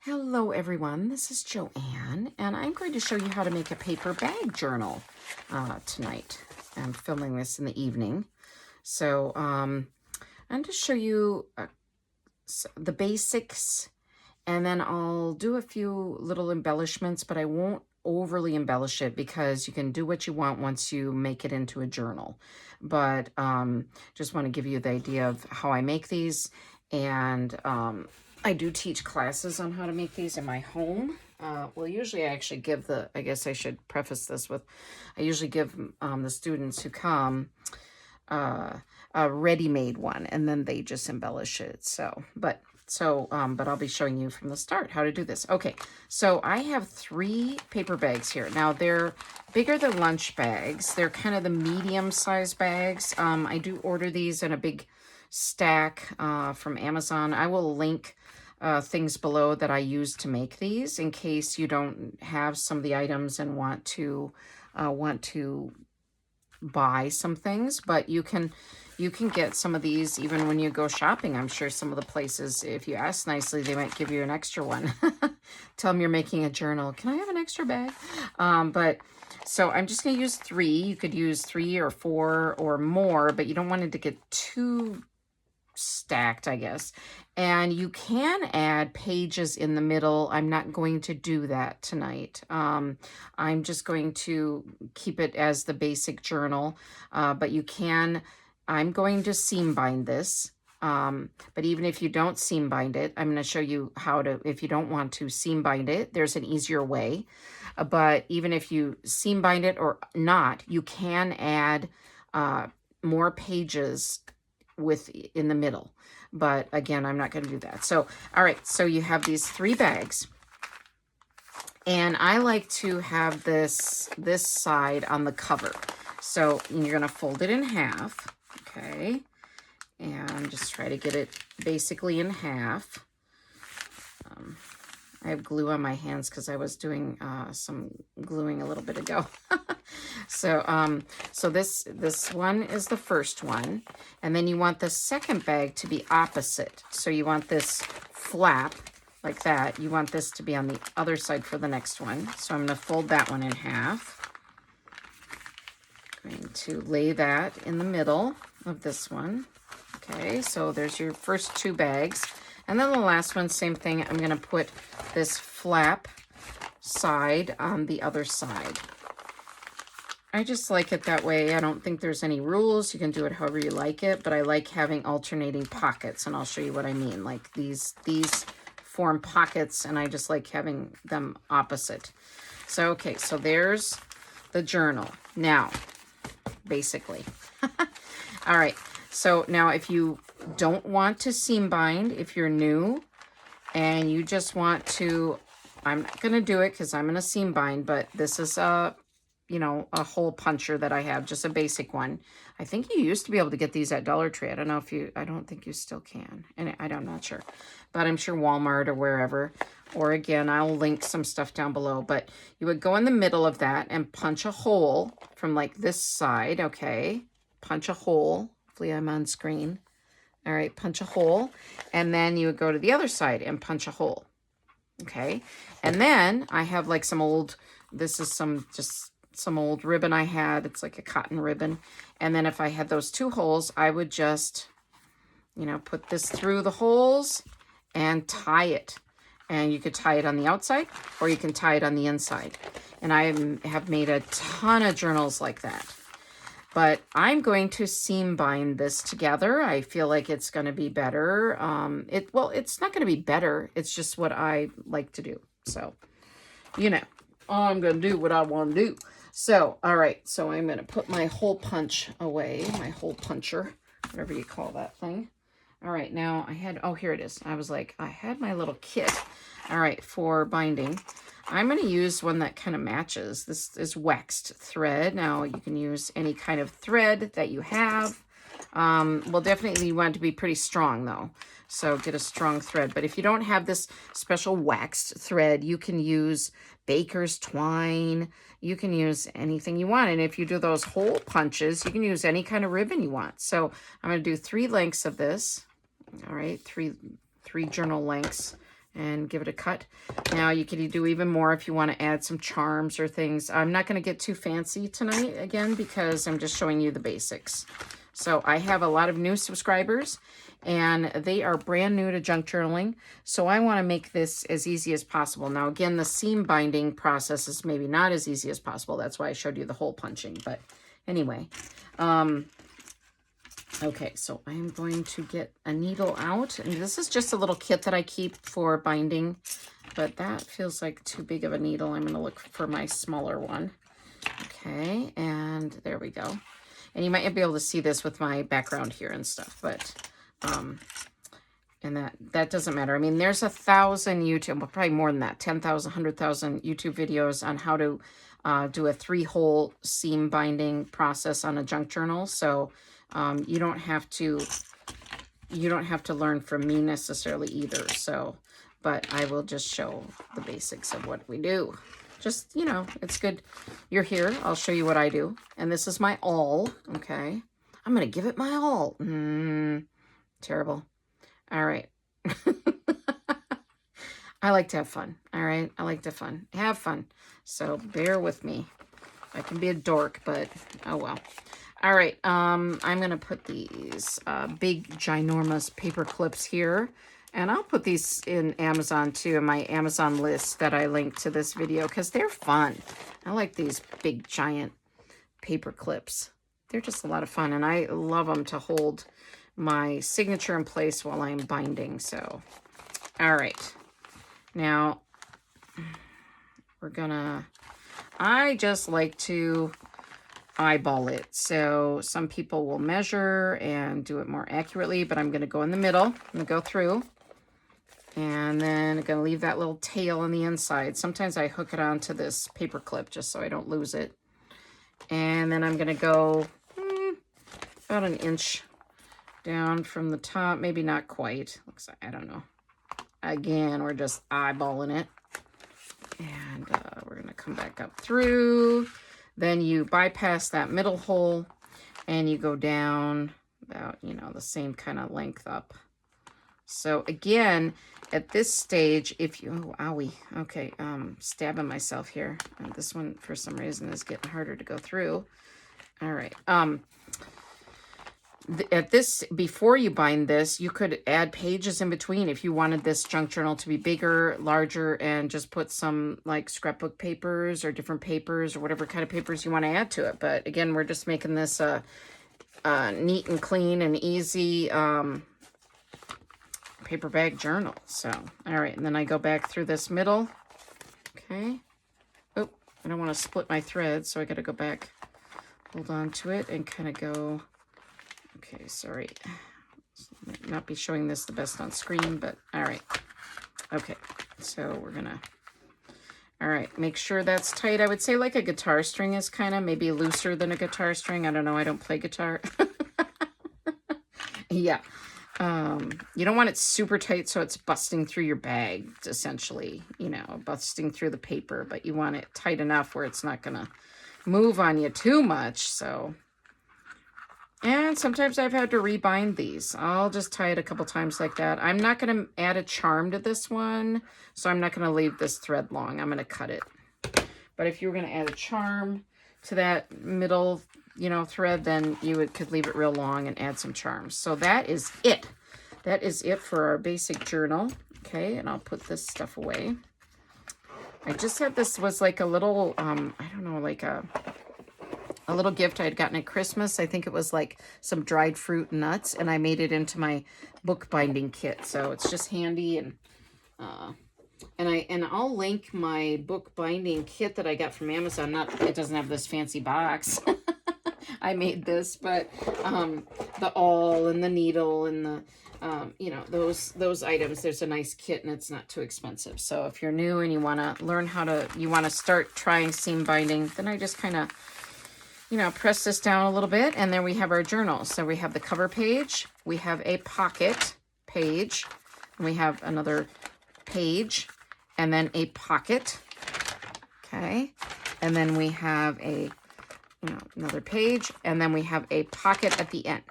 Hello everyone, this is Joanne, and I'm going to show you how to make a paper bag journal tonight. I'm filming this in the evening. So I'm going to show you the basics, and then I'll do a few little embellishments, but I won't overly embellish it because you can do what you want once you make it into a journal. But just want to give you the idea of how I make these, and I do teach classes on how to make these in my home. Well, usually I actually give I guess I should preface this with, I usually give the students who come a ready-made one, and then they just embellish it. But I'll be showing you from the start how to do this. Okay, so I have 3 paper bags here. Now they're bigger than lunch bags. They're kind of the medium-sized bags. I do order these in a big stack from Amazon. I will link things below that I use to make these in case you don't have some of the items and want to buy some things. But you can get some of these even when you go shopping. I'm sure some of the places, if you ask nicely, they might give you an extra one. Tell them you're making a journal. Can I have an extra bag? So I'm just going to use 3. You could use 3 or 4 or more, but you don't want it to get too stacked, I guess. And you can add pages in the middle. I'm not going to do that tonight. I'm just going to keep it as the basic journal, but you can. I'm going to seam bind this, but even if you don't seam bind it, I'm going to show you how to, if you don't want to seam bind it, there's an easier way. But even if you seam bind it or not, you can add more pages in the middle. But again, I'm not going to do that. So, all right, so you have these 3 bags. And I like to have this side on the cover. So you're going to fold it in half, okay? And just try to get it basically in half. I have glue on my hands because I was doing some gluing a little bit ago. So this one is the first one, and then you want the second bag to be opposite. So you want this flap like that. You want this to be on the other side for the next one. So I'm going to fold that one in half. I'm going to lay that in the middle of this one. Okay, so there's your first 2 bags. And then the last one, same thing. I'm going to put this flap side on the other side. I just like it that way. I don't think there's any rules. You can do it however you like it, but I like having alternating pockets, and I'll show you what I mean. Like these form pockets, and I just like having them opposite. So, okay, so there's the journal. Now, basically. All right, so now if you don't want to seam bind, if you're new and you just want to, I'm not going to do it because I'm going to seam bind, but this is a hole puncher that I have, just a basic one. I think you used to be able to get these at Dollar Tree. I don't know if I don't think you still can. And I'm not sure, but I'm sure Walmart or wherever, or again, I'll link some stuff down below, but you would go in the middle of that and punch a hole from like this side. Okay. Punch a hole. Hopefully I'm on screen. All right. Punch a hole. And then you would go to the other side and punch a hole. Okay. And then I have like this is some old ribbon I had. It's like a cotton ribbon. And then if I had those 2 holes, I would just, put this through the holes and tie it. And you could tie it on the outside or you can tie it on the inside. And I have made a ton of journals like that. But I'm going to seam bind this together. I feel like it's going to be better. It's not going to be better. It's just what I like to do. So, I'm going to do what I want to do. So, all right. So I'm going to put my hole punch away, my hole puncher, whatever you call that thing. All right. Now here it is. I was like, I had my little kit. All right. For binding, I'm going to use one that kind of matches. This is waxed thread. Now you can use any kind of thread that you have. Well, definitely you want it to be pretty strong though. So get a strong thread. But if you don't have this special waxed thread, you can use baker's twine. You can use anything you want. And if you do those hole punches, you can use any kind of ribbon you want. So I'm going to do 3 lengths of this. All right, three journal lengths. and give it a cut. Now you can do even more if you want to add some charms or things. I'm not going to get too fancy tonight again because I'm just showing you the basics. So I have a lot of new subscribers and they are brand new to junk journaling. So I want to make this as easy as possible. Now again, the seam binding process is maybe not as easy as possible. That's why I showed you the hole punching. But anyway, okay, so I am going to get a needle out. And this is just a little kit that I keep for binding, but that feels like too big of a needle. I'm going to look for my smaller one. Okay, and there we go. And you might not be able to see this with my background here and stuff, but, and that doesn't matter. I mean, there's 1,000 YouTube, well, probably more than that, 10,000, 100,000 YouTube videos on how to do a 3-hole seam binding process on a junk journal. So, you don't have to learn from me necessarily either. So, but I will just show the basics of what we do. Just, you know, it's good. You're here. I'll show you what I do. And this is my all. Okay. I'm going to give it my all. Terrible. All right. I like to have fun. All right. I like to have fun. So bear with me. I can be a dork, but oh well. All right, I'm going to put these big, ginormous paper clips here. And I'll put these in Amazon, too, in my Amazon list that I linked to this video, because they're fun. I like these big, giant paper clips. They're just a lot of fun, and I love them to hold my signature in place while I'm binding. So, all right. Now, I just like to eyeball it. So some people will measure and do it more accurately, but I'm going to go in the middle. I'm going to go through, and then I'm going to leave that little tail on the inside. Sometimes I hook it onto this paper clip just so I don't lose it. And then I'm going to go about an inch down from the top, maybe not quite. Looks like, I don't know. Again, we're just eyeballing it. And we're going to come back up through. Then you bypass that middle hole and you go down about, you know, the same kind of length up. So again, at this stage, if you, oh, owie, okay, stabbing myself here. And this one, for some reason, is getting harder to go through. All right. At this, before you bind this, you could add pages in between if you wanted this junk journal to be bigger, larger, and just put some like scrapbook papers or different papers or whatever kind of papers you want to add to it. But again, we're just making this neat and clean and easy paper bag journal. So, all right, and then I go back through this middle. Okay. Oh, I don't want to split my thread, so I got to go back, hold on to it, and kind of go. Okay, sorry. Might not be showing this the best on screen, but all right. Okay, so we're gonna, all right, make sure that's tight. I would say like a guitar string is kind of maybe looser than a guitar string. I don't know, I don't play guitar. Yeah. You don't want it super tight so it's busting through your bag, essentially, you know, busting through the paper, but you want it tight enough where it's not gonna move on you too much, so. And sometimes I've had to rebind these. I'll just tie it a couple times like that. I'm not going to add a charm to this one, so I'm not going to leave this thread long. I'm going to cut it. But if you were going to add a charm to that middle, you know, thread, then you could leave it real long and add some charms. So that is it. That is it for our basic journal. Okay, and I'll put this stuff away. I just had this was like a little, I don't know, like a little gift I had gotten at Christmas. I think it was like some dried fruit and nuts, and I made it into my book binding kit. So it's just handy, and I'll link my book binding kit that I got from Amazon. Not, it doesn't have this fancy box. I made this, but the awl and the needle and the you know, those items, there's a nice kit and it's not too expensive. So if you're new and you want to learn you want to start trying seam binding, then I just kind of, you know, press this down a little bit, and then we have our journal. So we have the cover page, we have a pocket page, and we have another page, and then a pocket, okay, and then we have a, you know, another page, and then we have a pocket at the end,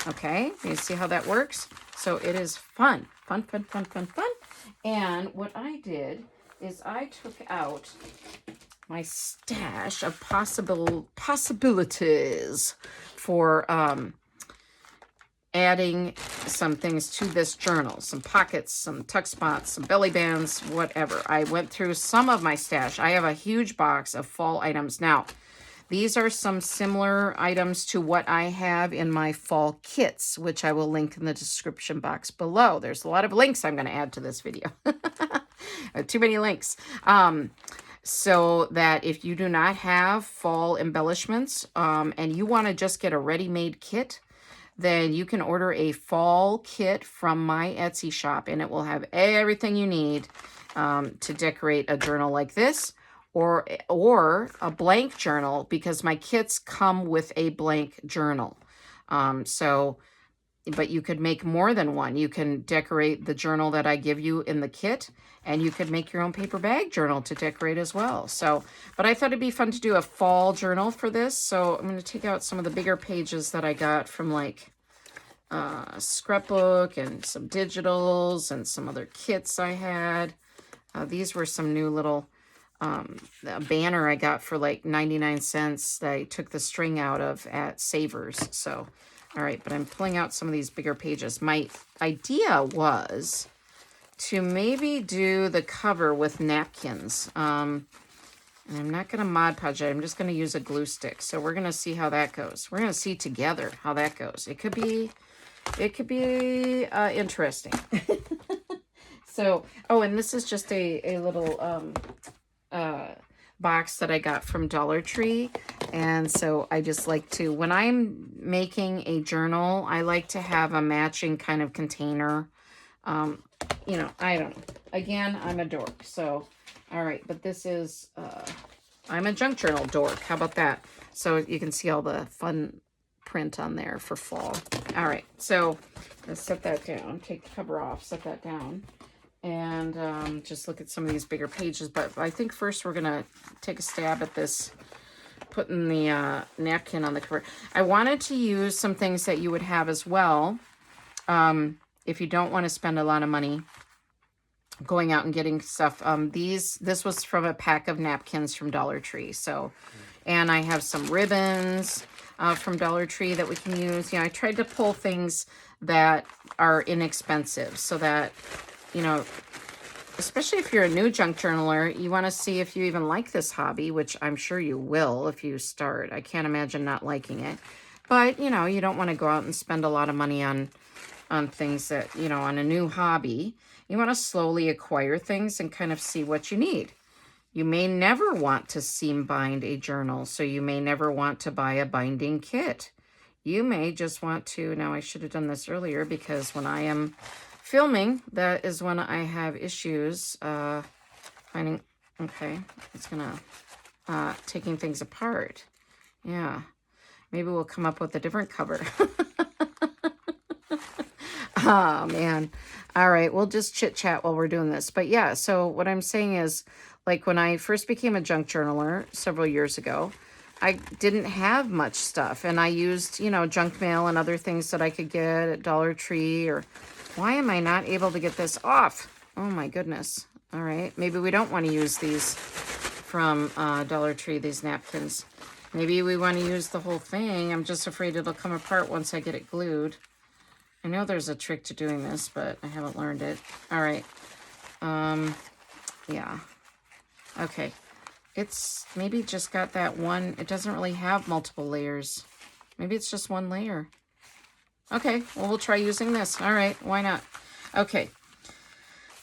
okay? You see how that works? So it is fun, And what I did is I took out my stash of possibilities for adding some things to this journal, some pockets, some tuck spots, some belly bands, whatever. I went through some of my stash. I have a huge box of fall items. Now, these are some similar items to what I have in my fall kits, which I will link in the description box below. There's a lot of links I'm going to add to this video. Too many links. So that if you do not have fall embellishments and you want to just get a ready-made kit, then you can order a fall kit from my Etsy shop, and it will have everything you need to decorate a journal like this, or a blank journal, because my kits come with a blank journal. But you could make more than one. You can decorate the journal that I give you in the kit, and you could make your own paper bag journal to decorate as well. So, but I thought it'd be fun to do a fall journal for this. So I'm going to take out some of the bigger pages that I got from like scrapbook and some digitals and some other kits I had. These were some new little a banner I got for like 99 cents that I took the string out of at Savers. So, all right, but I'm pulling out some of these bigger pages. My idea was to maybe do the cover with napkins. And I'm not going to Mod Podge it. I'm just going to use a glue stick. So we're going to see how that goes. We're going to see together how that goes. It could be interesting. So, oh, and this is just a little box that I got from Dollar Tree. And so I just like to, when I'm making a journal, I like to have a matching kind of container. You know, I don't know. Again, I'm a dork. So, all right. But this is, I'm a junk journal dork. How about that? So you can see all the fun print on there for fall. All right. So let's set that down. Take the cover off. Set that down. And just look at some of these bigger pages. But I think first we're going to take a stab at this, putting the napkin on the cover. I wanted to use some things that you would have as well. If you don't want to spend a lot of money going out and getting stuff. This was from a pack of napkins from Dollar Tree. So, and I have some ribbons from Dollar Tree that we can use. You know, I tried to pull things that are inexpensive so that, you know, especially if you're a new junk journaler, you want to see if you even like this hobby, which I'm sure you will if you start. I can't imagine not liking it. But, you know, you don't want to go out and spend a lot of money on things that, you know, on a new hobby. You want to slowly acquire things and kind of see what you need. You may never want to seam bind a journal, so you may never want to buy a binding kit. You may just want to, now I should have done this earlier because when I am filming, that is when I have issues finding, okay, it's gonna, taking things apart. Yeah, maybe we'll come up with a different cover. Oh, man. All right, we'll just chit-chat while we're doing this. But yeah, so what I'm saying is, like when I first became a junk journaler several years ago, I didn't have much stuff. And I used, you know, junk mail and other things that I could get at Dollar Tree. Or why am I not able to get this off? Oh, my goodness. All right, maybe we don't want to use these from Dollar Tree, these napkins. Maybe we want to use the whole thing. I'm just afraid it'll come apart once I get it glued. I know there's a trick to doing this, but I haven't learned it. All right. Yeah. Okay. It's maybe just got that one. It doesn't really have multiple layers. Maybe it's just one layer. Okay. Well, we'll try using this. All right. Why not? Okay.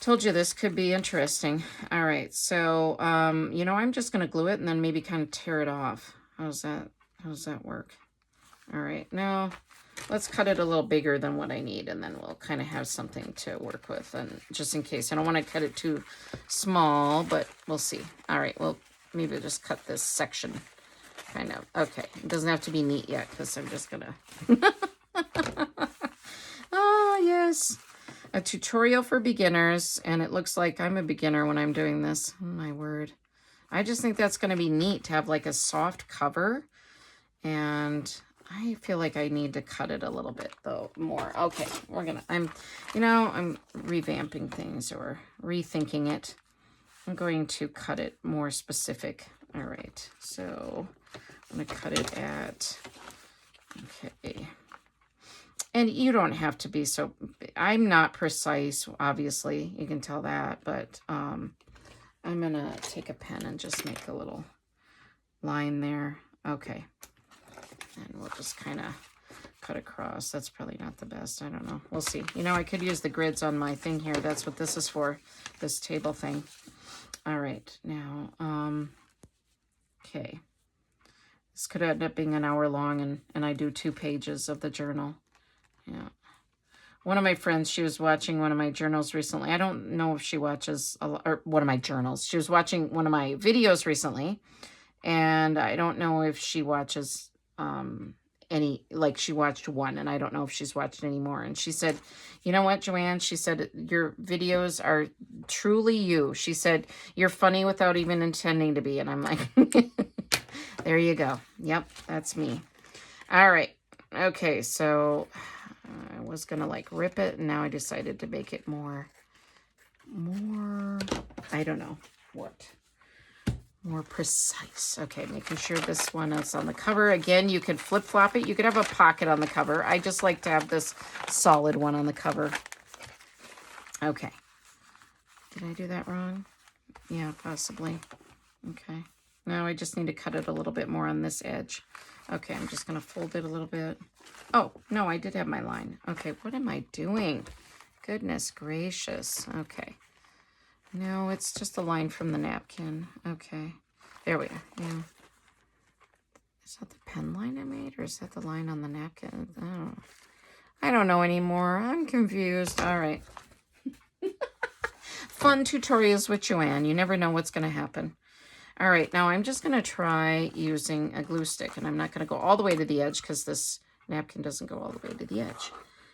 Told you this could be interesting. All right. So, you know, I'm just going to glue it and then maybe kind of tear it off. How's that? How does that work? All right. Now, let's cut it a little bigger than what I need, and then we'll kind of have something to work with, and just in case. I don't want to cut it too small, but we'll see. All right, well, maybe just cut this section, kind of. Okay, it doesn't have to be neat yet, because I'm just going to... Ah, yes. A tutorial for beginners, and it looks like I'm a beginner when I'm doing this. Oh, my word. I just think that's going to be neat to have, like, a soft cover, and... I feel like I need to cut it a little bit though more. Okay, I'm revamping things or rethinking it. I'm going to cut it more specific. All right, so I'm gonna cut it at, okay. And you don't have to be so, I'm not precise, obviously, you can tell that, but I'm gonna take a pen and just make a little line there. Okay. And we'll just kind of cut across. That's probably not the best. I don't know. We'll see. You know, I could use the grids on my thing here. That's what this is for, this table thing. All right. Now, okay. This could end up being an hour long, and I do 2 pages of the journal. Yeah. One of my friends, she was watching one of my journals recently. I don't know if she watches, or one of my journals. She was watching one of my videos recently, and I don't know if she watches any, like she watched one, and I don't know if she's watched any more. And she said, you know what, Joanne? She said, your videos are truly you. She said, you're funny without even intending to be. And I'm like, there you go. Yep, that's me. All right. Okay, so I was gonna like rip it, and now I decided to make it more, I don't know what, more precise. Okay, making sure this one is on the cover. Again, you could flip-flop it. You could have a pocket on the cover. I just like to have this solid one on the cover. Okay. Did I do that wrong? Yeah, possibly. Okay. Now I just need to cut it a little bit more on this edge. Okay, I'm just going to fold it a little bit. Oh, no, I did have my line. Okay, what am I doing? Goodness gracious. Okay. No, it's just a line from the napkin. Okay. There we are. Yeah. Is that the pen line I made, or is that the line on the napkin? Oh, I don't know anymore. I'm confused. All right. Fun tutorials with Joanne. You never know what's going to happen. All right, now I'm just going to try using a glue stick, and I'm not going to go all the way to the edge because this napkin doesn't go all the way to the edge.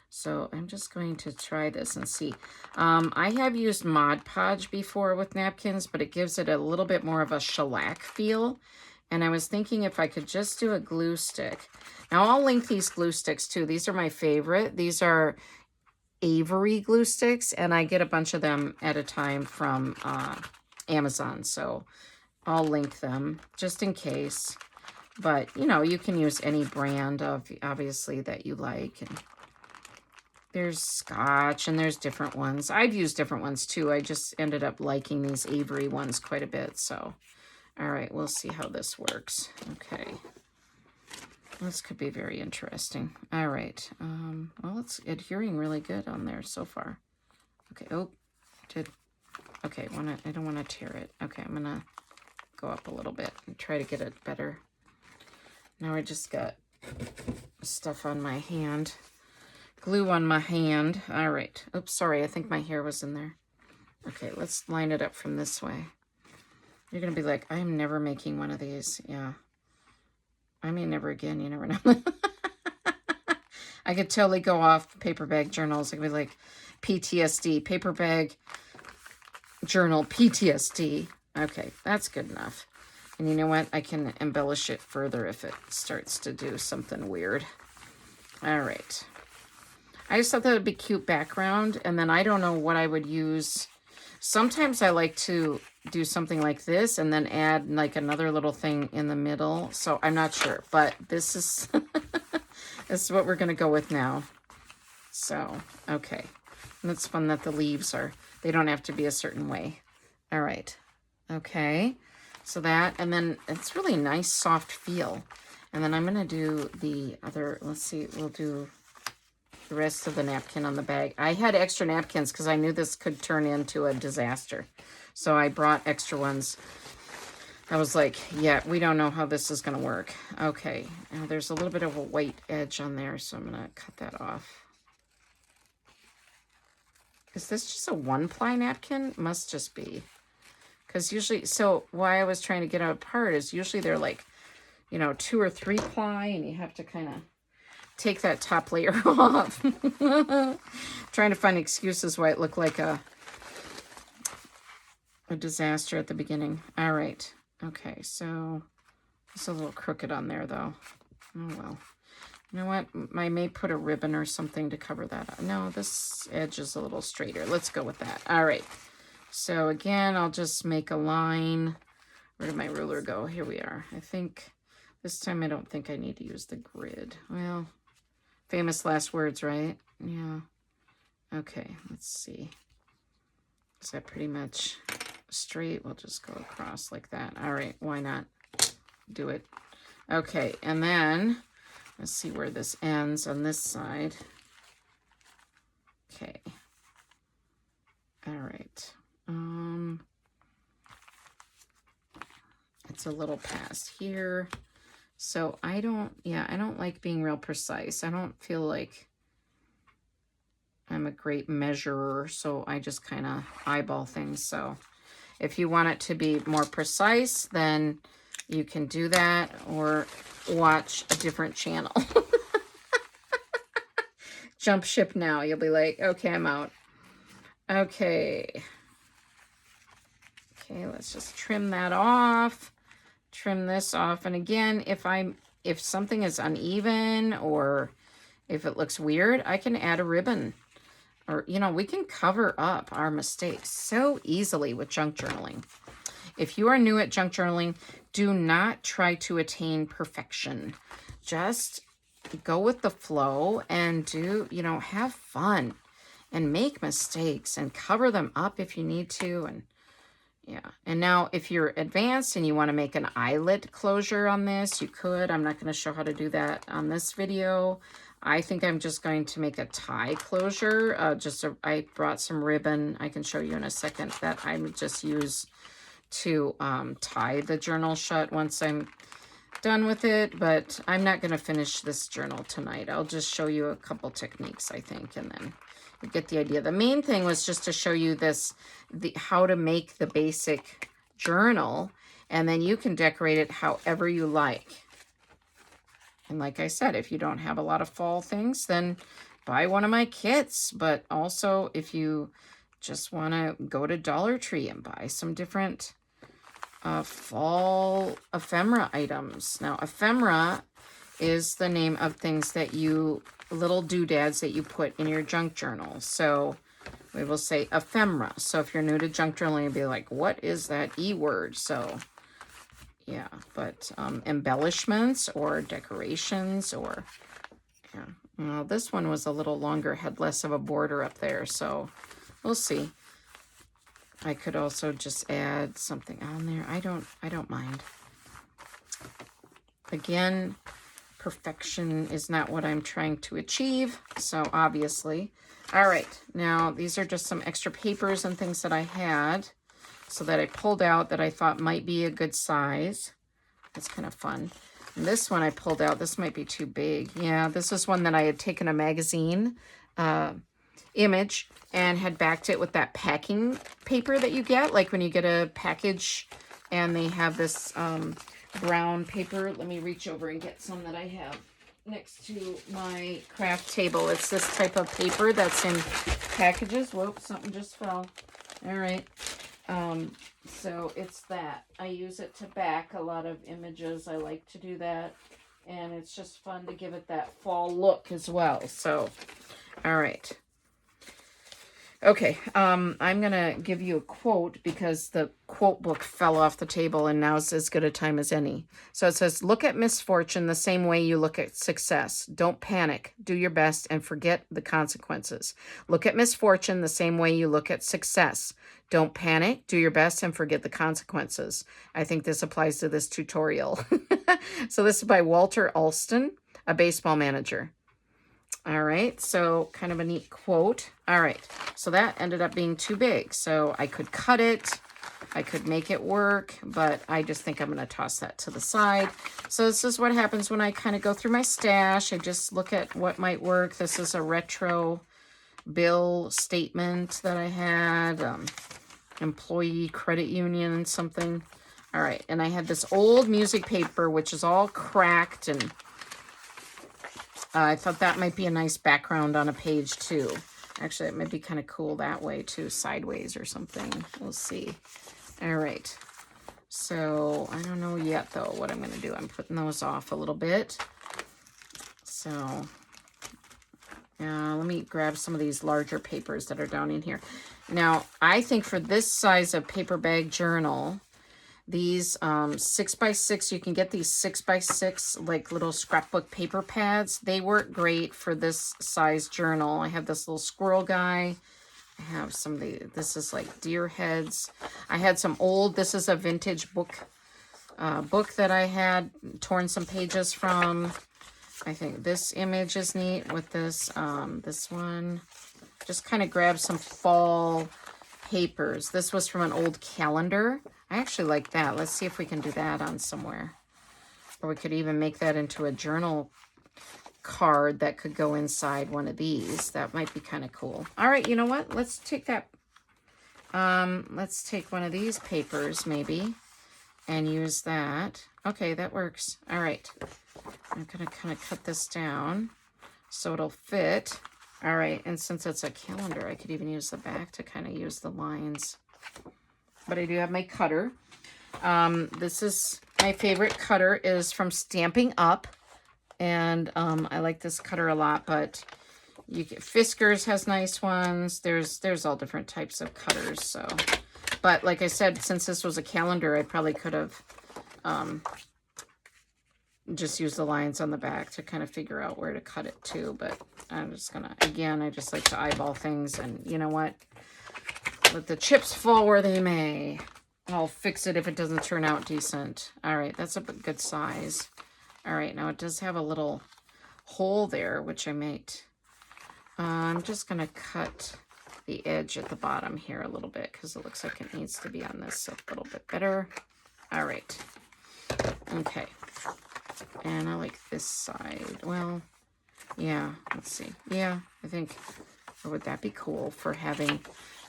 So I'm just going to try this and see. I have used Mod Podge before with napkins, but it gives it a little bit more of a shellac feel. And I was thinking if I could just do a glue stick. Now I'll link these glue sticks too. These are my favorite. These are Avery glue sticks, and I get a bunch of them at a time from Amazon. So I'll link them just in case. But, you know, you can use any brand of, obviously, that you like. And there's Scotch, and there's different ones. I've used different ones, too. I just ended up liking these Avery ones quite a bit. So, all right, we'll see how this works. Okay. This could be very interesting. All right. Well, it's adhering really good on there so far. Okay. Oh, okay, I don't want to tear it. Okay, I'm going to go up a little bit and try to get it better. Now I just got stuff on my hand. Glue on my hand. All right. Oops, sorry. I think my hair was in there. Okay, let's line it up from this way. You're going to be like, I'm never making one of these. Yeah. I mean, never again. You never know. I could totally go off paper bag journals. I could be like, PTSD, paper bag journal, PTSD. Okay, that's good enough. And you know what? I can embellish it further if it starts to do something weird. All right. I just thought that would be cute background, and then I don't know what I would use. Sometimes I like to do something like this and then add like another little thing in the middle. So I'm not sure, but this is this is what we're going to go with now. So, okay. And it's fun that the leaves they don't have to be a certain way. All right. Okay. So that, and then it's really nice, soft feel. And then I'm going to do the other, let's see, we'll do the rest of the napkin on the bag. I had extra napkins because I knew this could turn into a disaster. So I brought extra ones. I was like, yeah, we don't know how this is going to work. Okay, now there's a little bit of a white edge on there, so I'm going to cut that off. Is this just a 1-ply napkin? Must just be. Because usually, so why I was trying to get it apart is usually they're like, 2 or 3-ply, and you have to kind of take that top layer off. Trying to find excuses why it looked like a disaster at the beginning. All right. Okay, so it's a little crooked on there, though. Oh, well. You know what? I may put a ribbon or something to cover that up. No, this edge is a little straighter. Let's go with that. All right. So again, I'll just make a line. Where did my ruler go? Here we are. I think this time I don't think I need to use the grid. Well, famous last words, right? Yeah. Okay, let's see. Is that pretty much straight? We'll just go across like that. All right, why not? Do it. Okay, and then let's see where this ends on this side. Okay. All right. It's a little past here. So I don't like being real precise. I don't feel like I'm a great measurer, so I just kind of eyeball things. So if you want it to be more precise, then you can do that or watch a different channel. Jump ship now. You'll be like, okay, I'm out. Okay. Okay, let's just trim that off. Trim this off. And again, if something is uneven or if it looks weird, I can add a ribbon. Or, you know, we can cover up our mistakes so easily with junk journaling. If you are new at junk journaling, do not try to attain perfection. Just go with the flow and do, you know, have fun and make mistakes and cover them up if you need to. And yeah. And now if you're advanced and you want to make an eyelet closure on this, you could. I'm not going to show how to do that on this video. I think I'm just going to make a tie closure. I brought some ribbon. I can show you in a second that I would just use to tie the journal shut once I'm done with it. But I'm not going to finish this journal tonight. I'll just show you a couple techniques, I think, and then you get the idea. The main thing was just to show you how to make the basic journal, and then you can decorate it however you like. And like I said, if you don't have a lot of fall things, then buy one of my kits. But also, if you just want to go to Dollar Tree and buy some different fall ephemera items. Now, ephemera is the name of things that little doodads that you put in your junk journal. So we will say ephemera. So if you're new to junk journaling, you'll be like, what is that E word? So yeah, but embellishments or decorations or, yeah. Well, this one was a little longer, had less of a border up there, so we'll see. I could also just add something on there. I don't mind. Again, perfection is not what I'm trying to achieve, so obviously. All right, now these are just some extra papers and things that I had. So that I pulled out that I thought might be a good size. That's kind of fun. And this one I pulled out. This might be too big. Yeah, this is one that I had taken a magazine image and had backed it with that packing paper that you get. Like when you get a package and they have this brown paper. Let me reach over and get some that I have next to my craft table. It's this type of paper that's in packages. Whoop, something just fell. All right. So it's that. I use it to back a lot of images. I like to do that. And it's just fun to give it that fall look as well. So, all right. Okay, I'm going to give you a quote because the quote book fell off the table and now's as good a time as any. So it says, look at misfortune the same way you look at success. Don't panic. Do your best and forget the consequences. Look at misfortune the same way you look at success. Don't panic. Do your best and forget the consequences. I think this applies to this tutorial. So this is by Walter Alston, a baseball manager. All right, so kind of a neat quote. All right, so that ended up being too big. So I could cut it, I could make it work, but I just think I'm going to toss that to the side. So this is what happens when I kind of go through my stash. I just look at what might work. This is a retro bill statement that I had, employee credit union, something. All right, and I had this old music paper, which is all cracked and I thought that might be a nice background on a page too. Actually, it might be kind of cool that way too, sideways or something. We'll see. All right. So I don't know yet though what I'm going to do. I'm putting those off a little bit. So let me grab some of these larger papers that are down in here. Now, I think for this size of paper bag journal, these 6x6, you can get these 6x6 like little scrapbook paper pads. They work great for this size journal. I have this little squirrel guy. I have some of the, this is like deer heads. I had some old, this is a vintage book that I had torn some pages from. I think this image is neat with this, this one. Just kind of grab some fall papers. This was from an old calendar. I actually like that. Let's see if we can do that on somewhere. Or we could even make that into a journal card that could go inside one of these. That might be kind of cool. All right, you know what? Let's take that. Let's take one of these papers maybe and use that. Okay, that works. All right. I'm going to kind of cut this down so it'll fit. All right, and since it's a calendar, I could even use the back to kind of use the lines. But I do have my cutter. This is my favorite cutter, is from Stamping Up. And I like this cutter a lot, but you get Fiskars has nice ones. There's all different types of cutters. So, but like I said, since this was a calendar, I probably could have just used the lines on the back to kind of figure out where to cut it to. But I'm just gonna, again, I just like to eyeball things, and you know what? Let the chips fall where they may. I'll fix it if it doesn't turn out decent. All right, that's a good size. All right, now it does have a little hole there, which I might, I'm just gonna cut the edge at the bottom here a little bit because it looks like it needs to be on this a little bit better. All right, okay. And I like this side. Well, yeah, let's see. Yeah, I think, or would that be cool for having,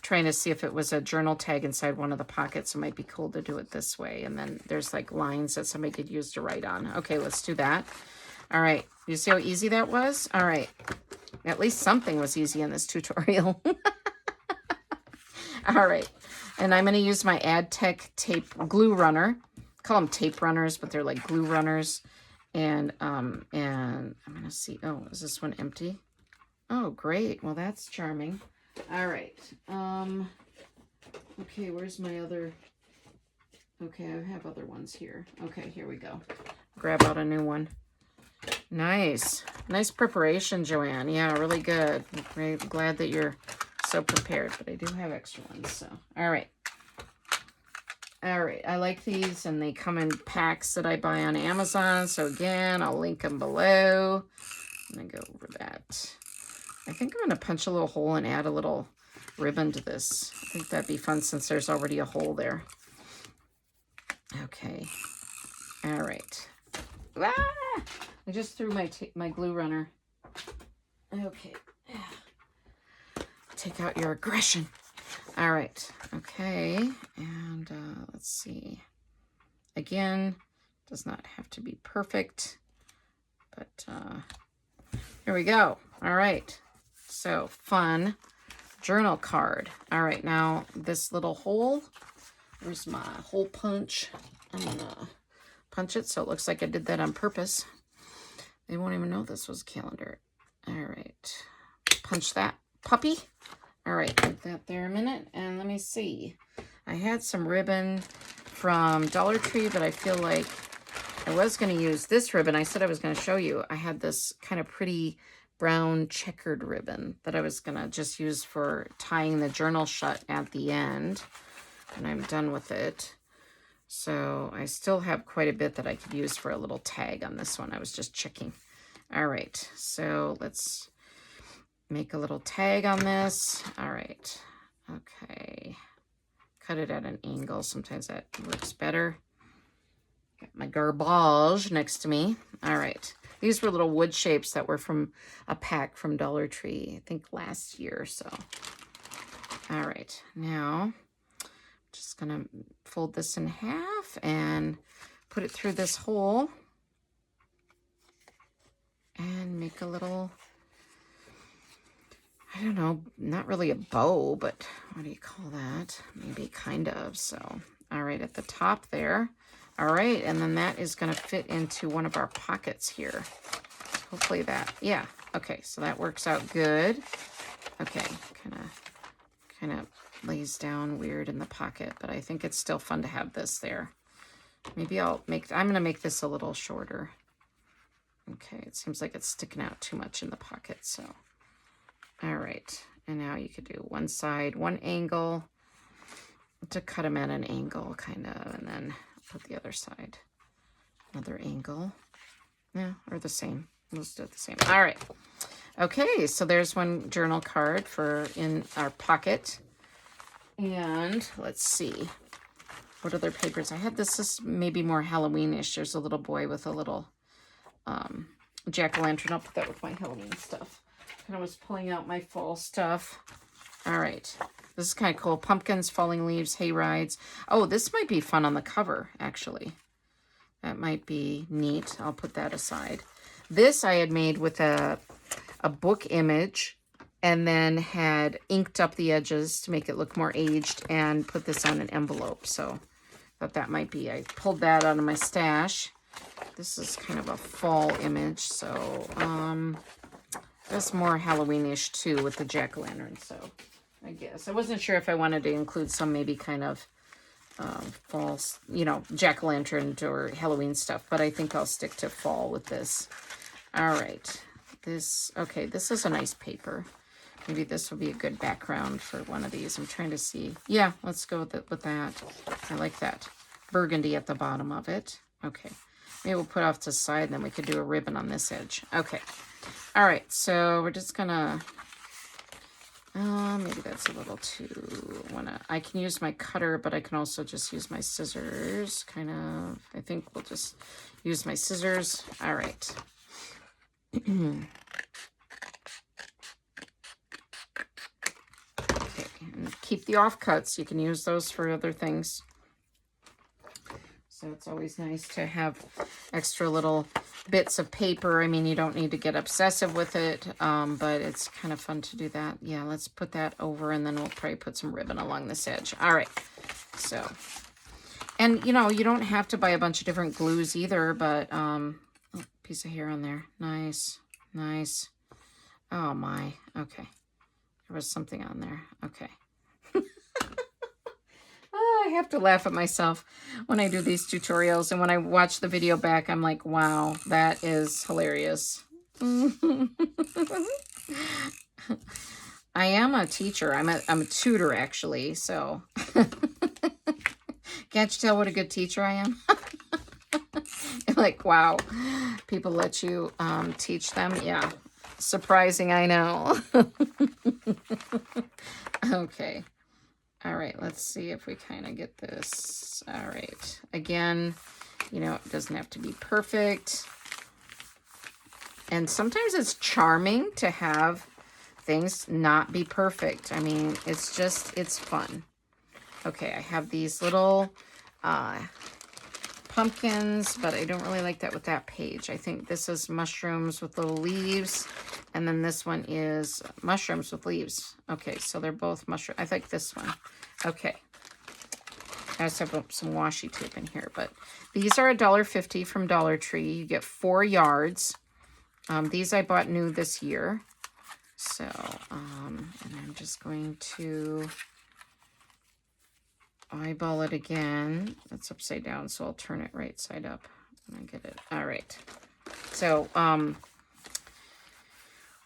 trying to see if it was a journal tag inside one of the pockets. It might be cool to do it this way. And then there's like lines that somebody could use to write on. Okay, let's do that. All right, you see how easy that was? All right, at least something was easy in this tutorial. All right, and I'm going to use my AdTech tape glue runner. Call them tape runners, but they're like glue runners. And I'm going to see, oh, is this one empty? Oh, great. Well, that's charming. All right. Okay, where's my other, okay, I have other ones here. Okay, here we go. Grab out a new one. Nice. Nice preparation, Joanne. Yeah, really good. I'm glad that you're so prepared, but I do have extra ones, so. All right. All right, I like these, and they come in packs that I buy on Amazon. So again, I'll link them below. I'm gonna go over that. I think I'm gonna punch a little hole and add a little ribbon to this. I think that'd be fun since there's already a hole there. Okay. All right. Ah! I just threw my glue runner. Okay. Take out your aggression. All right. Okay. And let's see. Again, does not have to be perfect, but here we go. All right. So fun journal card. All right. Now this little hole, where's my hole punch? I'm gonna punch it so it looks like I did that on purpose. They won't even know this was a calendar. All right. Punch that puppy. All right, leave that there a minute, and let me see. I had some ribbon from Dollar Tree, but I feel like I was going to use this ribbon. I said I was going to show you. I had this kind of pretty brown checkered ribbon that I was going to just use for tying the journal shut at the end, and I'm done with it. So I still have quite a bit that I could use for a little tag on this one. I was just checking. All right, so let's make a little tag on this. All right. Okay. Cut it at an angle. Sometimes that works better. Got my garbage next to me. All right. These were little wood shapes that were from a pack from Dollar Tree, I think last year or so. All right. Now, I'm just going to fold this in half and put it through this hole and make a little, I don't know, not really a bow, but what do you call that? Maybe kind of. So, all right, at the top there. All right, and then that is going to fit into one of our pockets here. hopefully that, yeah. Okay, so that works out good. Okay, kind of lays down weird in the pocket, but I think it's still fun to have this there. Maybe I'm going to make this a little shorter. Okay, it seems like it's sticking out too much in the pocket, so. All right, and now you could do one side, one angle to cut them at an angle, kind of, and then put the other side, another angle. Yeah, or the same. Let's do it the same. All right. Okay, so there's one journal card for in our pocket. And let's see. What other papers? I had this is maybe more Halloween-ish. There's a little boy with a little jack-o'-lantern. I'll put that with my Halloween stuff. And I was pulling out my fall stuff. All right. This is kind of cool. Pumpkins, falling leaves, hay rides. Oh, this might be fun on the cover, actually. That might be neat. I'll put that aside. This I had made with a book image and then had inked up the edges to make it look more aged and put this on an envelope. So I thought that might be, I pulled that out of my stash. This is kind of a fall image. So that's more Halloween-ish too with the jack-o'-lantern. So I guess I wasn't sure if I wanted to include some maybe kind of fall, you know, jack-o'-lantern or Halloween stuff, but I think I'll stick to fall with this. All right, okay, this is a nice paper. Maybe this will be a good background for one of these. I'm trying to see. Yeah, let's go with that. I like that burgundy at the bottom of it. Okay, maybe we'll put off to the side, and then we could do a ribbon on this edge. Okay, all right, so we're just gonna, maybe that's a little too, I can use my cutter, but I can also just use my scissors, kind of. I think we'll just use my scissors. All right. Okay, and keep the offcuts. You can use those for other things. So it's always nice to have extra little bits of paper. I mean, you don't need to get obsessive with it, but it's kind of fun to do that. Yeah, let's put that over, and then we'll probably put some ribbon along this edge. All right, so, and you know, you don't have to buy a bunch of different glues either, but, oh, piece of hair on there. Nice, nice. Oh my, okay. There was something on there, okay. Oh, I have to laugh at myself when I do these tutorials, and when I watch the video back, I'm like, wow, that is hilarious. I am a teacher. I'm a tutor, actually, so. Can't you tell what a good teacher I am? Like, wow, people let you teach them. Yeah, surprising, I know. Okay. All right, let's see if we kind of get this. All right. Again, you know, it doesn't have to be perfect. And sometimes it's charming to have things not be perfect. I mean, it's just, it's fun. Okay, I have these little pumpkins, but I don't really like that with that page. I think this is mushrooms with little leaves, and then this one is mushrooms with leaves. Okay, so they're both mushroom. I like this one. Okay. I just have some washi tape in here, but these are $1.50 from Dollar Tree. You get 4 yards. These I bought new this year. So, and I'm just going to eyeball it again. That's upside down, so I'll turn it right side up when I get it. All right. So,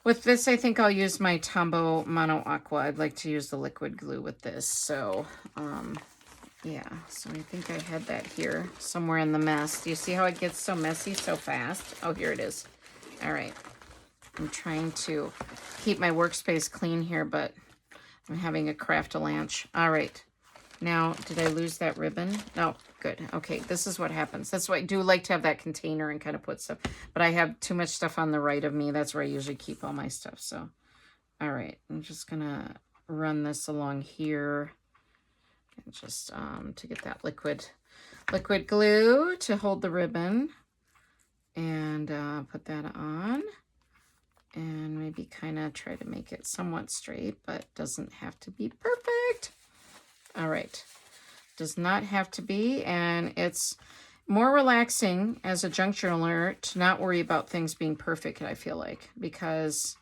with this, I think I'll use my Tombow Mono Aqua. I'd like to use the liquid glue with this. So, yeah. So I think I had that here somewhere in the mess. Do you see how it gets so messy so fast? Oh, here it is. All right. I'm trying to keep my workspace clean here, but I'm having a craft-a-lanch. All right. Now, did I lose that ribbon? No, good. Okay, this is what happens. That's why I do like to have that container and kind of put stuff. But I have too much stuff on the right of me. That's where I usually keep all my stuff. So, all right. I'm just going to run this along here. And just to get that liquid glue to hold the ribbon. And put that on. And maybe kind of try to make it somewhat straight, but doesn't have to be perfect. All right, does not have to be, and it's more relaxing as a junk journaler to not worry about things being perfect, I feel like, because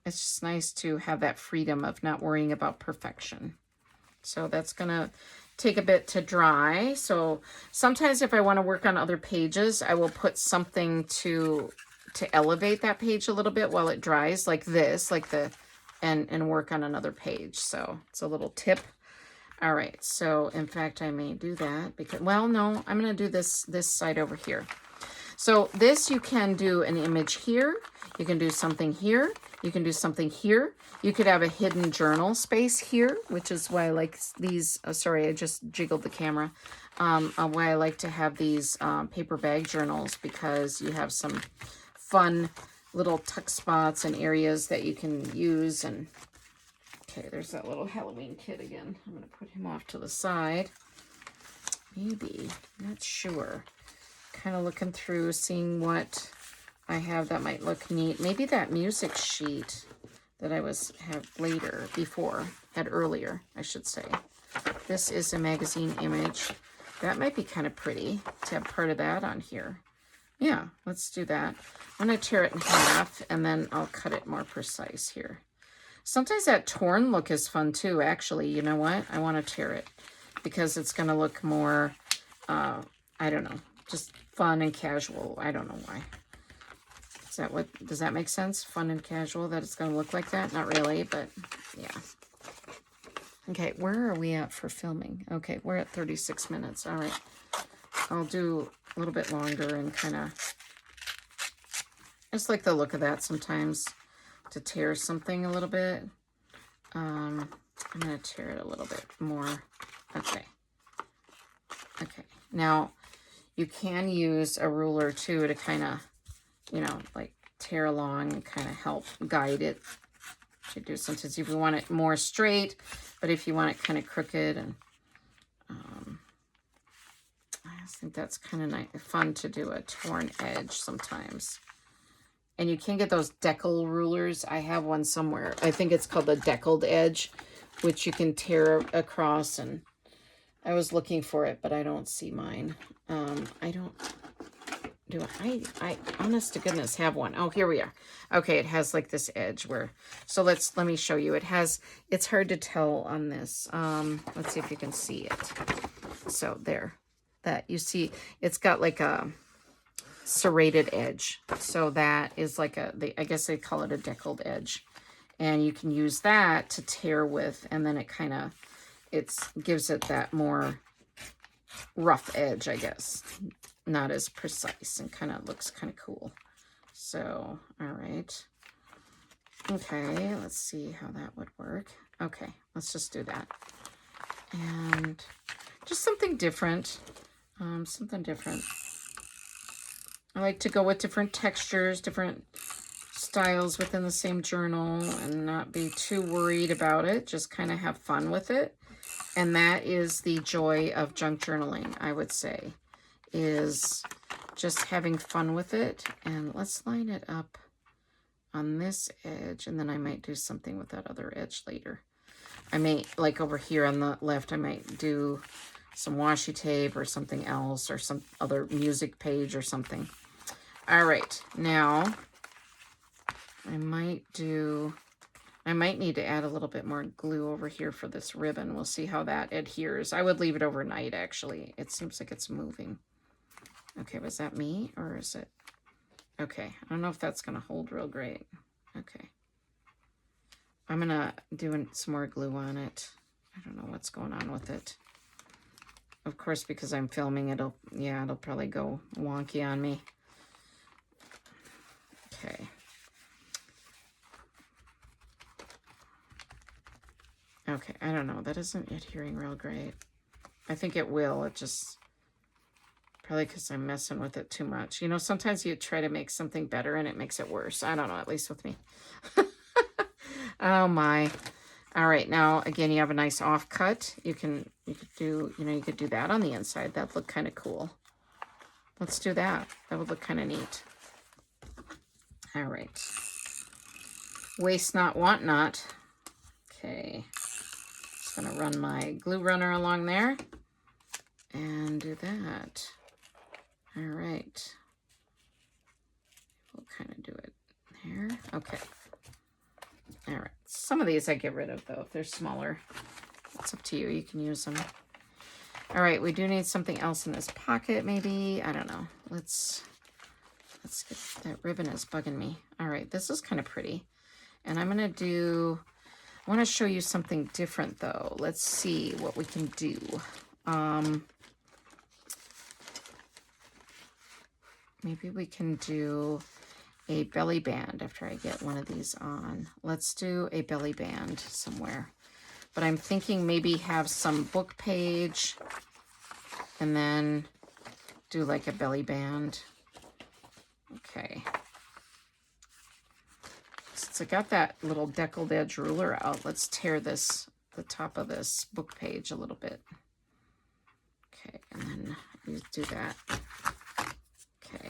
it's just nice to have that freedom of not worrying about perfection. So that's going to take a bit to dry. So sometimes if I want to work on other pages, I will put something to elevate that page a little bit while it dries, like this, like the, and work on another page. So it's a little tip. All right, so in fact, I may do that because, well, no, I'm going to do this side over here. So this, you can do an image here. You can do something here. You can do something here. You could have a hidden journal space here, which is why I like these. Oh, sorry, I just jiggled the camera. Why I like to have these paper bag journals, because you have some fun little tuck spots and areas that you can use. And okay, there's that little Halloween kid again. I'm going to put him off to the side. Maybe, not sure. Kind of looking through, seeing what I have that might look neat. Maybe that music sheet that I had earlier, I should say. This is a magazine image. That might be kind of pretty to have part of that on here. Yeah, let's do that. I'm going to tear it in half, and then I'll cut it more precise here. Sometimes that torn look is fun too, actually. You know what? I want to tear it because it's going to look more, I don't know, just fun and casual. I don't know why. Does that make sense? Fun and casual, that it's going to look like that? Not really, but yeah. Okay, where are we at for filming? Okay, we're at 36 minutes. All right. I'll do a little bit longer and kind of, I just like the look of that sometimes, to tear something a little bit. I'm going to tear it a little bit more. Okay. Okay. Now, you can use a ruler too to kind of, you know, like tear along and kind of help guide it. You do sometimes if you want it more straight, but if you want it kind of crooked, and I just think that's kind of nice, fun to do a torn edge sometimes. And you can get those decal rulers. I have one somewhere. I think it's called the deckled edge, which you can tear across. And I was looking for it, but I don't see mine. I don't. I honest to goodness have one. Oh, here we are. Okay, it has like this edge where, so let me show you. It's hard to tell on this. Let's see if you can see it. So there, that you see, it's got like a serrated edge. So that is like I guess they call it a deckled edge. And you can use that to tear with, and then it gives it that more rough edge, I guess. Not as precise, and kind of looks kind of cool. So, all right. Okay, let's see how that would work. Okay, let's just do that. And just something different. Something different. I like to go with different textures, different styles within the same journal, and not be too worried about it. Just kind of have fun with it. And that is the joy of junk journaling, I would say, is just having fun with it. And let's line it up on this edge, and then I might do something with that other edge later. I may, like over here on the left, I might do some washi tape or something else, or some other music page or something. All right, now I might need to add a little bit more glue over here for this ribbon. We'll see how that adheres. I would leave it overnight, actually. It seems like it's moving. Okay, was that me, or is it? Okay, I don't know if that's going to hold real great. Okay. I'm going to do some more glue on it. I don't know what's going on with it. Of course, because I'm filming, it'll probably go wonky on me. Okay. Okay, I don't know. That isn't adhering real great. I think it will. It just, probably because I'm messing with it too much. You know, sometimes you try to make something better and it makes it worse. I don't know, at least with me. Oh my. All right, now again, you have a nice offcut. You could do that on the inside. That'd look kind of cool. Let's do that. That would look kind of neat. All right. Waste not, want not. Okay. Just gonna run my glue runner along there and do that. All right. We'll kind of do it there. Okay. All right. Some of these I get rid of, though, if they're smaller. It's up to you. You can use them. All right. We do need something else in this pocket, maybe. I don't know. Let's get that ribbon is bugging me. All right. This is kind of pretty. And I'm going to do... I want to show you something different, though. Let's see what we can do. Maybe we can do a belly band after I get one of these on. Let's do a belly band somewhere. But I'm thinking maybe have some book page and then do like a belly band. Okay. Since I got that little deckled edge ruler out, let's tear the top of this book page a little bit. Okay, and then you do that. Okay.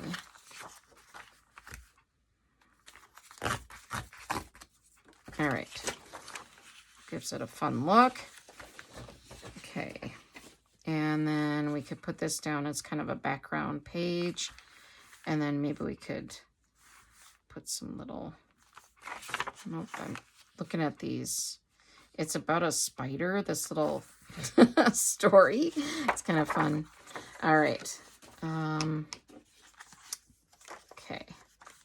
All right. Gives it a fun look. Okay. And then we could put this down as kind of a background page. And then maybe we could put some little... Nope, I'm looking at these. It's about a spider, this little story. It's kind of fun. All right. Okay.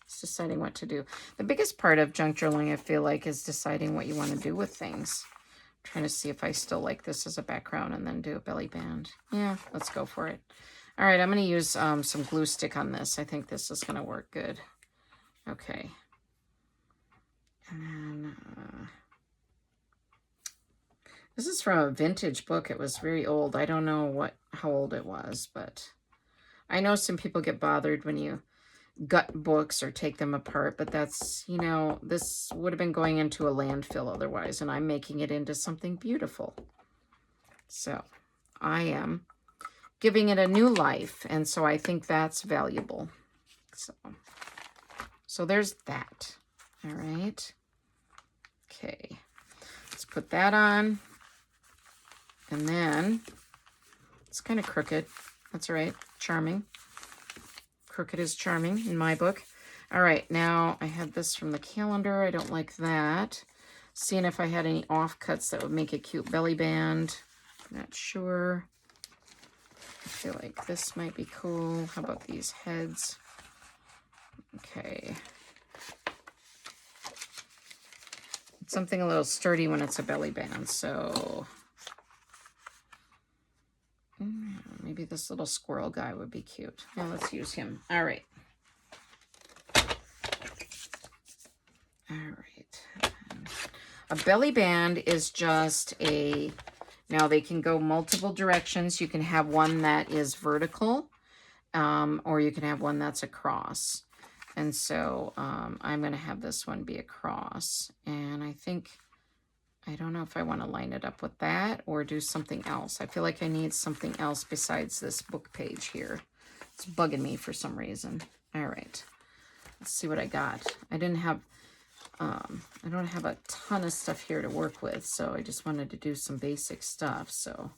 It's deciding what to do. The biggest part of junk journaling, I feel like, is deciding what you want to do with things. I'm trying to see if I still like this as a background and then do a belly band. Yeah, let's go for it. All right, I'm going to use some glue stick on this. I think this is going to work good. Okay. And then, this is from a vintage book. It was very old. I don't know how old it was, but I know some people get bothered when you gut books or take them apart, but that's, you know, this would have been going into a landfill otherwise, and I'm making it into something beautiful. So I am giving it a new life, and so I think that's valuable. So there's that. All right. Okay, let's put that on. And then it's kind of crooked. That's all right. Charming. Crooked is charming in my book. All right, now I have this from the calendar. I don't like that. Seeing if I had any offcuts that would make a cute belly band. Not sure. I feel like this might be cool. How about these heads? Okay. Something a little sturdy when it's a belly band, so maybe this little squirrel guy would be cute. Yeah, let's use him. All right. All right. A belly band is just a, now they can go multiple directions. You can have one that is vertical, or you can have one that's across. And so I'm going to have this one be a cross. And I think, I don't know if I want to line it up with that or do something else. I feel like I need something else besides this book page here. It's bugging me for some reason. All right. Let's see what I got. I don't have a ton of stuff here to work with, so I just wanted to do some basic stuff. So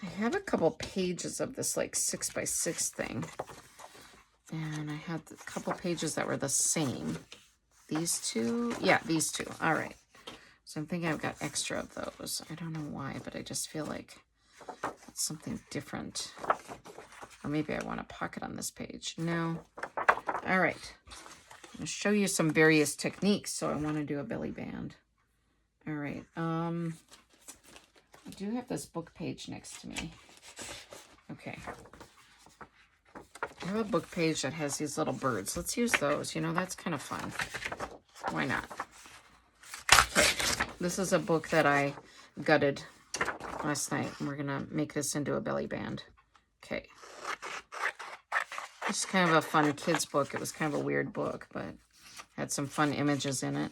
I have a couple pages of this like 6x6 thing, and I had a couple pages that were the same. These two, yeah, these two. All right, so I'm thinking I've got extra of those. I don't know why, but I just feel like it's something different. Or maybe I want a pocket on this page. No. All right, I'm gonna show you some various techniques. So I want to do a belly band. All right. I do have this book page next to me. Okay. I have a book page that has these little birds. Let's use those. You know, that's kind of fun. Why not? Okay. This is a book that I gutted last night, and we're going to make this into a belly band. Okay. It's kind of a fun kids book. It was kind of a weird book, but had some fun images in it.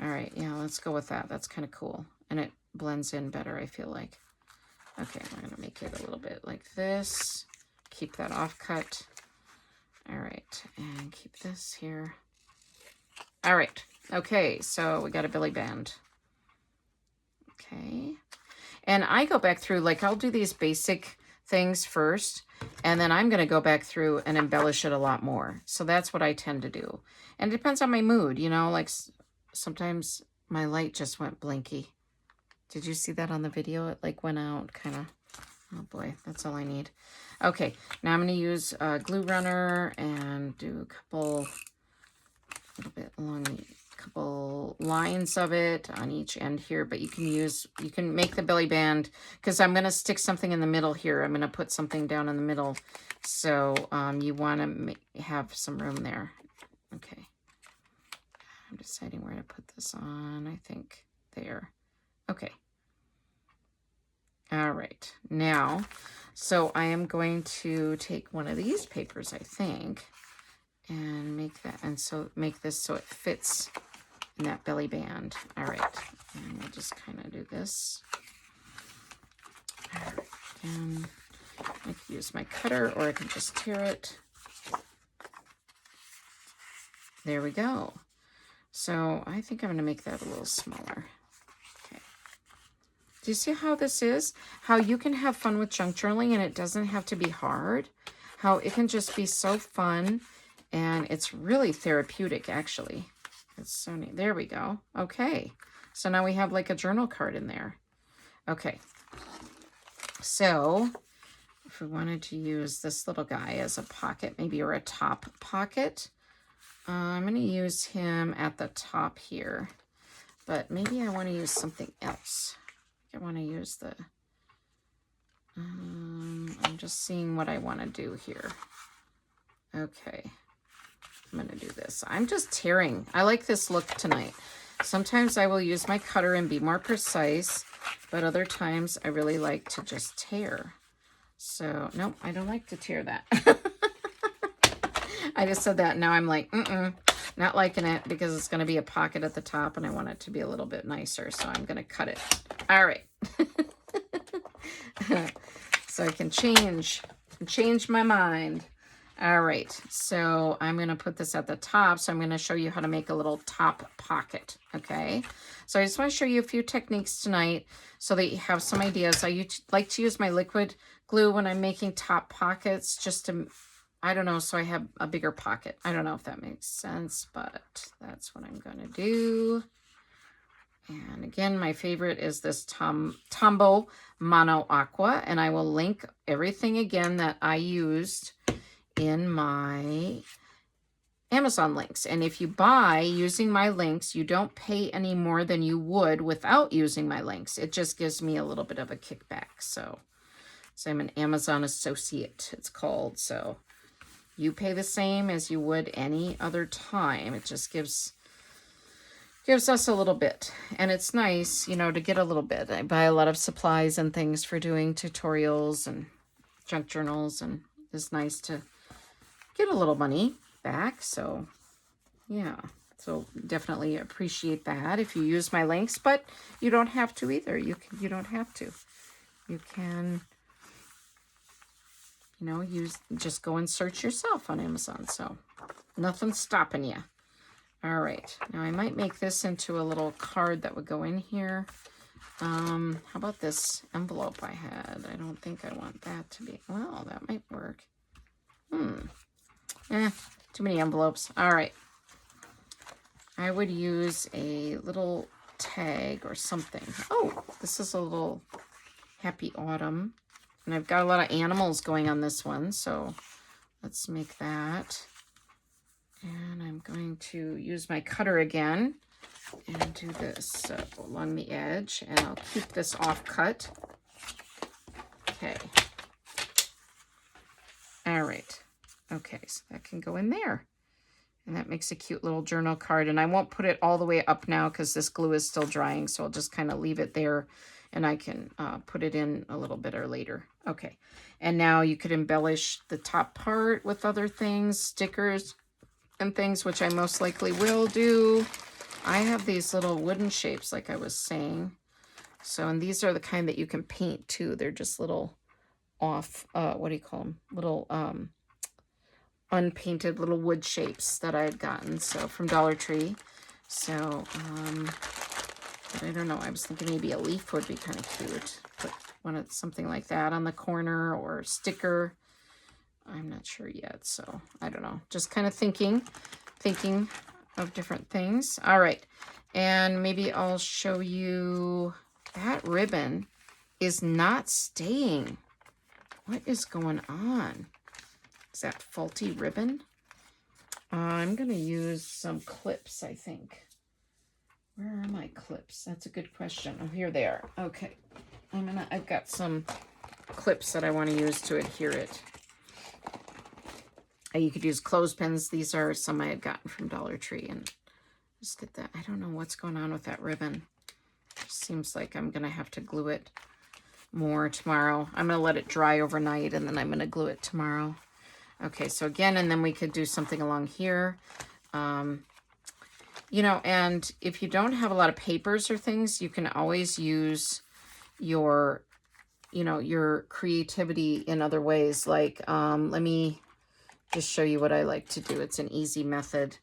All right. Yeah, let's go with that. That's kind of cool. And it blends in better, I feel like. Okay, we're going to make it a little bit like this. Keep that off cut. All right, and keep this here. All right, okay, so we got a belly band. Okay, and I go back through, like I'll do these basic things first, and then I'm going to go back through and embellish it a lot more. So that's what I tend to do. And it depends on my mood, you know, like sometimes my light just went blinky. Did you see that on the video? It like went out kind of. Oh boy, that's all I need. Okay, now I'm going to use a glue runner and do a little bit along, a couple lines of it on each end here, but you can make the belly band, because I'm going to stick something in the middle here. I'm going to put something down in the middle. So you want to have some room there. Okay. I'm deciding where to put this on. I think there. Okay. All right. Now, so I am going to take one of these papers, I think, and make that, and so make this so it fits in that belly band. All right. And we'll just kind of do this. All right. And I can use my cutter, or I can just tear it. There we go. So I think I'm going to make that a little smaller. Okay. Do you see how this is? How you can have fun with junk journaling and it doesn't have to be hard. How it can just be so fun, and it's really therapeutic, actually. It's so neat. There we go. Okay. So now we have like a journal card in there. Okay. So if we wanted to use this little guy as a pocket, maybe, or a top pocket, I'm going to use him at the top here, but maybe I want to use something else. I want to use the, I'm just seeing what I want to do here. Okay, I'm going to do this. I'm just tearing. I like this look tonight. Sometimes I will use my cutter and be more precise, but other times I really like to just tear. So, nope, I don't like to tear that. I just said that, and now I'm like, not liking it, because it's going to be a pocket at the top, and I want it to be a little bit nicer, so I'm going to cut it. All right. So I can change my mind. All right, so I'm going to put this at the top, so I'm going to show you how to make a little top pocket, okay? So I just want to show you a few techniques tonight so that you have some ideas. I like to use my liquid glue when I'm making top pockets, just to, I don't know, so I have a bigger pocket. I don't know if that makes sense, but that's what I'm going to do. And again, my favorite is this Tombow Mono Aqua, and I will link everything again that I used in my Amazon links. And if you buy using my links, you don't pay any more than you would without using my links. It just gives me a little bit of a kickback. So I'm an Amazon associate, it's called. So you pay the same as you would any other time. It just gives us a little bit. And it's nice, you know, to get a little bit. I buy a lot of supplies and things for doing tutorials and junk journals, and it's nice to get a little money back. So yeah, so definitely appreciate that if you use my links, but you don't have to either. You don't have to. You can, you know, just go and search yourself on Amazon. So nothing's stopping you. All right, now I might make this into a little card that would go in here. How about this envelope I had? I don't think I want that to be, well, that might work. Too many envelopes. All right. I would use a little tag or something. Oh, this is a little Happy Autumn. And I've got a lot of animals going on this one, so let's make that. And I'm going to use my cutter again and do this along the edge, and I'll keep this off cut. Okay. All right. Okay, so that can go in there. And that makes a cute little journal card. And I won't put it all the way up now because this glue is still drying, so I'll just kind of leave it there, and I can put it in a little bit or later. Okay, and now you could embellish the top part with other things, stickers and things, which I most likely will do. I have these little wooden shapes, like I was saying. So, and these are the kind that you can paint too. They're just little off, what do you call them? Little unpainted little wood shapes that I had gotten, so from Dollar Tree. So, but I don't know. I was thinking maybe a leaf would be kind of cute. Put wanted something like that on the corner or sticker. I'm not sure yet, so I don't know. Just kind of thinking of different things. All right, and maybe I'll show you that ribbon is not staying. What is going on? Is that faulty ribbon? I'm going to use some clips, I think. Where are my clips? That's a good question. Oh, here they are. Okay. I've got some clips that I want to use to adhere it. You could use clothespins. These are some I had gotten from Dollar Tree, and just get that. I don't know what's going on with that ribbon. It seems like I'm going to have to glue it more tomorrow. I'm going to let it dry overnight, and then I'm going to glue it tomorrow. Okay, so again, and then we could do something along here. You know, and if you don't have a lot of papers or things, you can always use your, you know, your creativity in other ways. Like, let me just show you what I like to do. It's an easy method.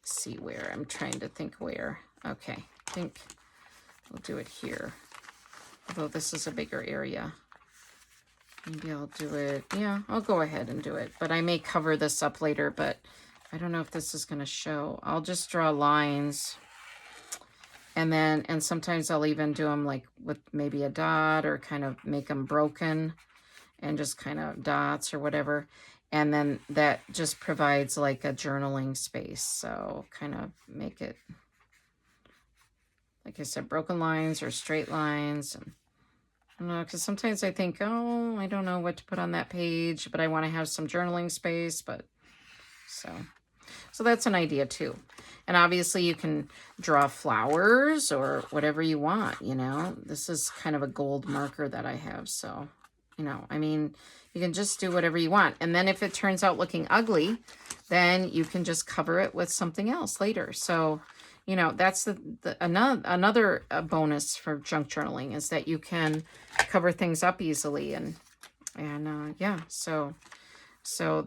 See where, I'm trying to think where. Okay, I think we'll do it here. Although this is a bigger area. Maybe I'll do it. Yeah, I'll go ahead and do it. But I may cover this up later, but I don't know if this is going to show. I'll just draw lines. And sometimes I'll even do them like with maybe a dot, or kind of make them broken and just kind of dots or whatever. And then that just provides like a journaling space. So kind of make it, like I said, broken lines or straight lines. And I don't know, because sometimes I think, oh, I don't know what to put on that page, but I want to have some journaling space. But so that's an idea too. And obviously you can draw flowers or whatever you want, you know. This is kind of a gold marker that I have. So, you know, I mean, you can just do whatever you want. And then if it turns out looking ugly, then you can just cover it with something else later. So, you know, that's another bonus for junk journaling, is that you can cover things up easily. And yeah, so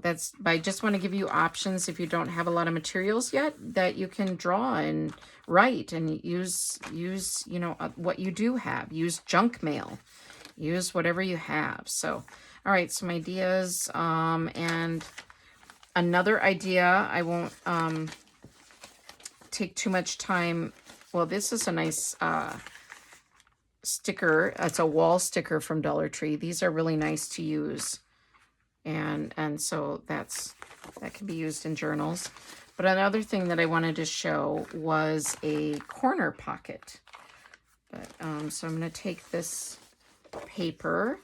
that's, I just want to give you options if you don't have a lot of materials yet, that you can draw and write and use, you know, what you do have. Use junk mail. Use whatever you have. So, all right, some ideas. And another idea, I won't take too much time. Well, this is a nice sticker. It's a wall sticker from Dollar Tree. These are really nice to use. And so that can be used in journals. But another thing that I wanted to show was a corner pocket. But so I'm going to take this paper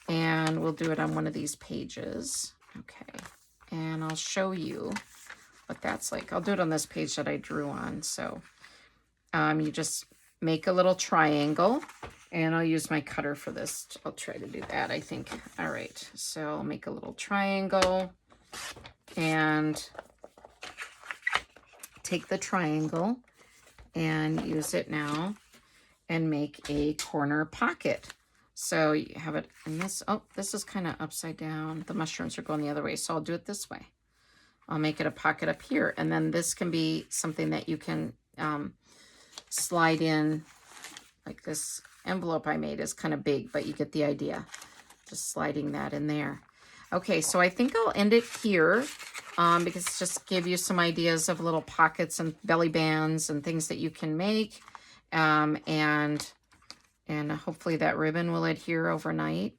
and we'll do it on one of these pages. Okay, and I'll show you what that's like. I'll do it on this page that I drew on. So you just make a little triangle, and I'll use my cutter for this. I'll try to do that, I think. All right, so I'll make a little triangle and take the triangle and use it now and make a corner pocket. So you have it in this. Oh, this is kind of upside down. The mushrooms are going the other way, so I'll do it this way. I'll make it a pocket up here, and then this can be something that you can slide in. Like this envelope I made is kind of big, but you get the idea. Just sliding that in there. Okay, so I think I'll end it here because it just gave you some ideas of little pockets and belly bands and things that you can make. And hopefully that ribbon will adhere overnight.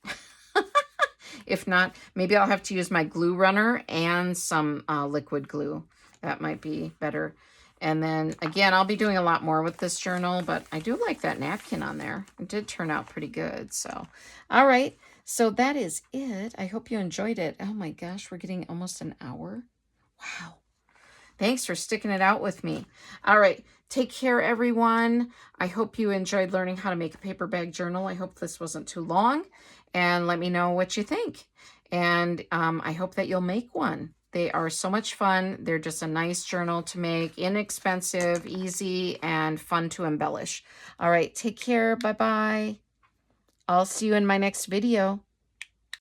If not, maybe I'll have to use my glue runner and some liquid glue. That might be better. And then, again, I'll be doing a lot more with this journal, but I do like that napkin on there. It did turn out pretty good. So, all right. So that is it. I hope you enjoyed it. Oh, my gosh. We're getting almost an hour. Wow. Thanks for sticking it out with me. All right. Take care, everyone. I hope you enjoyed learning how to make a paper bag journal. I hope this wasn't too long. And let me know what you think. And I hope that you'll make one. They are so much fun. They're just a nice journal to make, inexpensive, easy, and fun to embellish. All right, take care. Bye-bye. I'll see you in my next video.